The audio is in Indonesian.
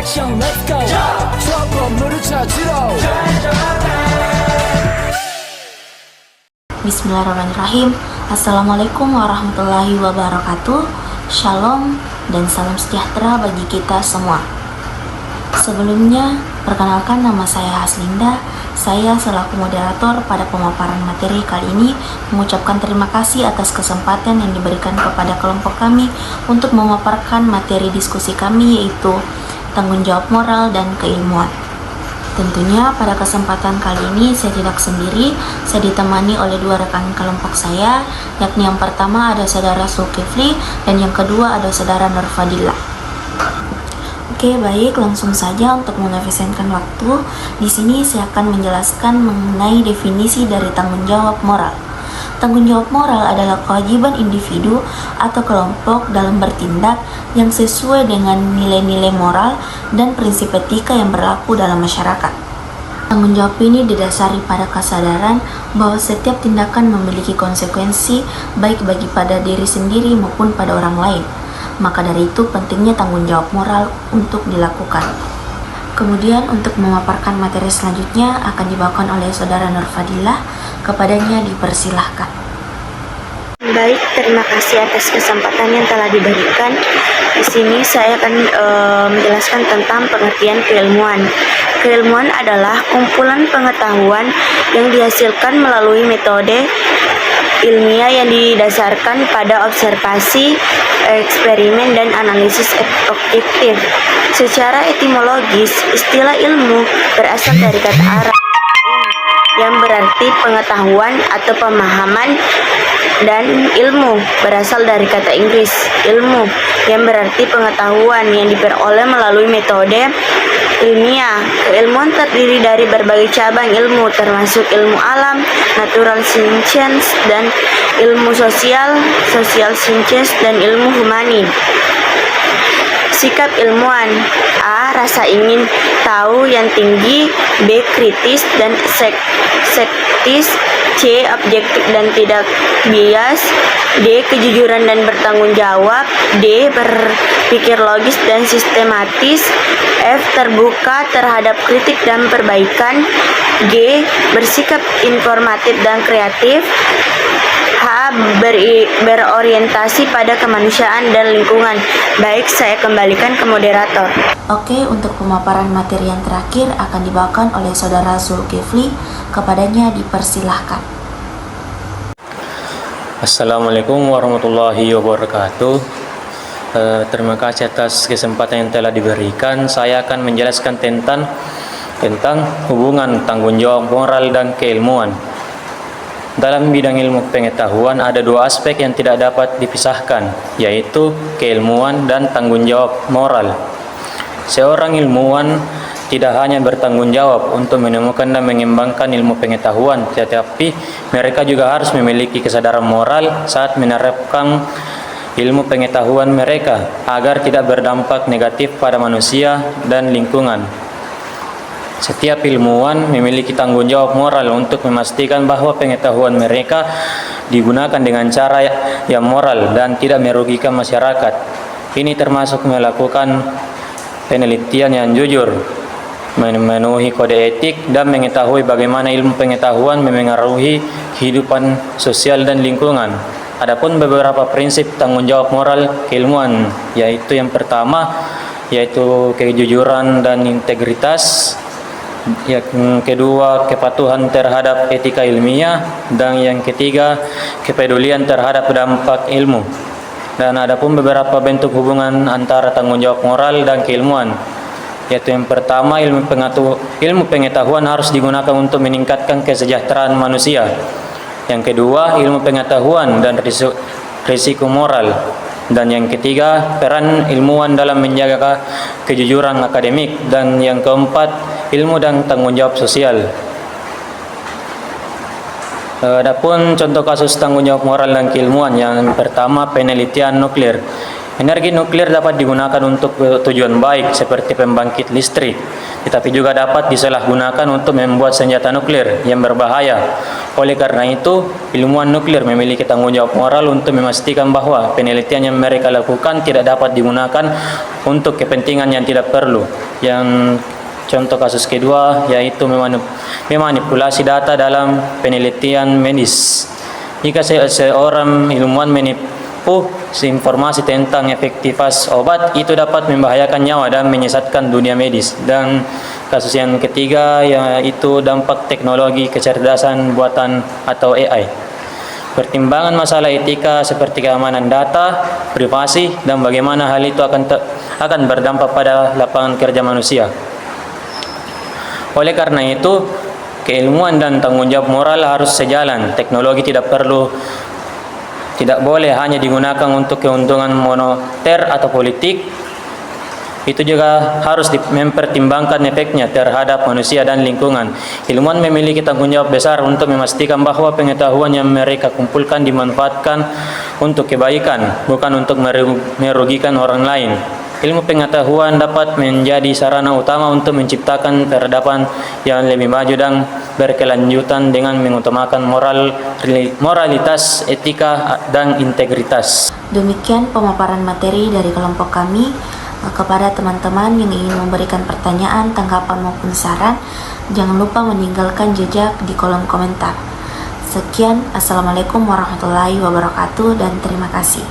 액션 let's go 저 건물을 찾으러 Bismillahirrahmanirrahim. Assalamualaikum warahmatullahi wabarakatuh. Shalom dan salam sejahtera bagi kita semua. Sebelumnya, perkenalkan nama saya Haslinda. Saya selaku moderator pada pemaparan materi kali ini mengucapkan terima kasih atas kesempatan yang diberikan kepada kelompok kami untuk memaparkan materi diskusi kami, yaitu tanggung jawab moral dan keilmuan. Tentunya pada kesempatan kali ini saya tidak sendiri, saya ditemani oleh dua rekan kelompok saya, yakni yang pertama ada saudara Zulkifli dan yang kedua ada saudara Nurfadillah. Oke, baik, langsung saja untuk mengefisienkan waktu. Di sini saya akan menjelaskan mengenai definisi dari tanggung jawab moral. Tanggung jawab moral adalah kewajiban individu atau kelompok dalam bertindak yang sesuai dengan nilai-nilai moral dan prinsip etika yang berlaku dalam masyarakat. Tanggung jawab ini didasari pada kesadaran bahwa setiap tindakan memiliki konsekuensi baik bagi pada diri sendiri maupun pada orang lain. Maka dari itu pentingnya tanggung jawab moral untuk dilakukan. Kemudian untuk memaparkan materi selanjutnya akan dibawakan oleh saudara Nurfadillah. Kepadanya dipersilahkan. Baik, terima kasih atas kesempatan yang telah diberikan. Di sini saya akan menjelaskan tentang pengertian keilmuan. Keilmuan adalah kumpulan pengetahuan yang dihasilkan melalui metode ilmiah yang didasarkan pada observasi, eksperimen, dan analisis objektif. Secara etimologis, istilah ilmu berasal dari kata Arab yang berarti pengetahuan atau pemahaman, dan ilmu berasal dari kata Inggris ilmu yang berarti pengetahuan yang diperoleh melalui metode ilmiah. Keilmuan terdiri dari berbagai cabang ilmu termasuk ilmu alam, natural science, dan ilmu sosial, social science, dan ilmu humani. Sikap ilmuwan: A. Rasa ingin tahu yang tinggi. B. Kritis dan skeptis. C. Objektif dan tidak bias. D. Kejujuran dan bertanggung jawab. D. Berpikir logis dan sistematis. F. Terbuka terhadap kritik dan perbaikan. G. Bersikap informatif dan kreatif. H. Berorientasi pada kemanusiaan dan lingkungan. Baik, saya kembalikan ke moderator. Oke, untuk pemaparan materi yang terakhir akan dibawakan oleh saudara Zulkifli. Kepadanya dipersilahkan. Assalamualaikum warahmatullahi wabarakatuh. Terima kasih atas kesempatan yang telah diberikan. Saya akan menjelaskan tentang hubungan tanggung jawab moral dan keilmuan. Dalam bidang ilmu pengetahuan ada dua aspek yang tidak dapat dipisahkan, yaitu keilmuan dan tanggung jawab moral. Seorang ilmuwan tidak hanya bertanggung jawab untuk menemukan dan mengembangkan ilmu pengetahuan, tetapi mereka juga harus memiliki kesadaran moral saat menerapkan ilmu pengetahuan mereka agar tidak berdampak negatif pada manusia dan lingkungan. Setiap ilmuwan memiliki tanggung jawab moral untuk memastikan bahwa pengetahuan mereka digunakan dengan cara yang moral dan tidak merugikan masyarakat. Ini termasuk melakukan penelitian yang jujur, memenuhi kode etik, dan mengetahui bagaimana ilmu pengetahuan memengaruhi kehidupan sosial dan lingkungan. Adapun beberapa prinsip tanggung jawab moral keilmuan, yaitu yang pertama yaitu kejujuran dan integritas, yang kedua kepatuhan terhadap etika ilmiah, dan yang ketiga kepedulian terhadap dampak ilmu. Dan adapun beberapa bentuk hubungan antara tanggung jawab moral dan keilmuan, yaitu yang pertama ilmu pengetahuan harus digunakan untuk meningkatkan kesejahteraan manusia. Yang kedua ilmu pengetahuan dan risiko moral. Dan yang ketiga, peran ilmuwan dalam menjaga kejujuran akademik. Dan yang keempat, ilmu dan tanggung jawab sosial. Adapun contoh kasus tanggung jawab moral dan keilmuan, yang pertama penelitian nuklir. Energi nuklir dapat digunakan untuk tujuan baik seperti pembangkit listrik, tetapi juga dapat disalahgunakan untuk membuat senjata nuklir yang berbahaya. Oleh karena itu, ilmuwan nuklir memiliki tanggung jawab moral untuk memastikan bahwa penelitian yang mereka lakukan tidak dapat digunakan untuk kepentingan yang tidak perlu. Yang contoh kasus kedua yaitu memanipulasi data dalam penelitian medis. Jika seorang ilmuwan menipu informasi tentang efektivitas obat, itu dapat membahayakan nyawa dan menyesatkan dunia medis. Dan kasus yang ketiga yaitu dampak teknologi kecerdasan buatan atau AI. Pertimbangan masalah etika seperti keamanan data, privasi, dan bagaimana hal itu akan berdampak pada lapangan kerja manusia. Oleh karena itu, keilmuan dan tanggung jawab moral harus sejalan. Teknologi tidak boleh hanya digunakan untuk keuntungan moneter atau politik. Itu juga harus mempertimbangkan efeknya terhadap manusia dan lingkungan. Ilmuwan memiliki tanggung jawab besar untuk memastikan bahwa pengetahuan yang mereka kumpulkan dimanfaatkan untuk kebaikan, bukan untuk merugikan orang lain. Ilmu pengetahuan dapat menjadi sarana utama untuk menciptakan peradaban yang lebih maju dan berkelanjutan dengan mengutamakan moralitas, etika, dan integritas. Demikian pemaparan materi dari kelompok kami. Kepada teman-teman yang ingin memberikan pertanyaan, tanggapan maupun saran, jangan lupa meninggalkan jejak di kolom komentar. Sekian, Assalamualaikum warahmatullahi wabarakatuh, dan terima kasih.